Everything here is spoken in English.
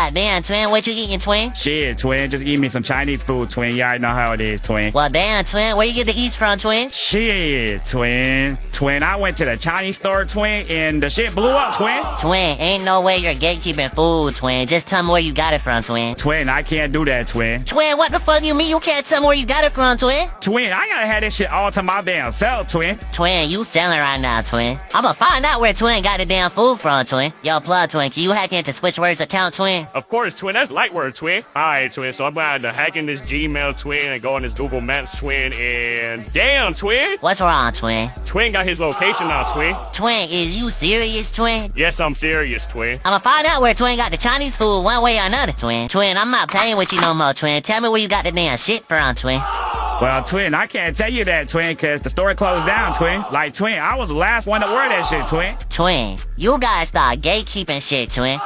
Goddamn, twin, what you eating, twin? Shit, twin, just eat me some Chinese food, twin. You already know how it is, twin. Well, damn, twin, where you get the eats from, twin? Shit, twin. Twin, I went to the Chinese store, twin, and the shit blew up, twin. Twin, ain't no way you're gatekeeping food, twin. Just tell me where you got it from, twin. Twin, I can't do that, twin. Twin, what the fuck you mean you can't tell me where you got it from, twin? Twin, I gotta have this shit all to my damn self, twin. Twin, you selling right now, twin. I'ma find out where twin got the damn food from, twin. Yo, plug, twin, can you hack into Switchword's account, twin? Of course, twin, that's Lightword, twin. Alright, twin, so I'm going to hack in this Gmail, twin, and go on this Google Maps, twin, and damn, twin. What's wrong, twin? Twin got his location now, twin. Twin, is you serious, twin? Yes, I'm serious, twin. I'ma find out where twin got the Chinese food one way or another, twin. Twin, I'm not playing with you no more, twin. Tell me where you got the damn shit from, twin. Well, twin, I can't tell you that, twin, because the store closed down, twin. Like, twin, I was the last one to wear that shit, twin. Twin, you guys start gatekeeping shit, twin.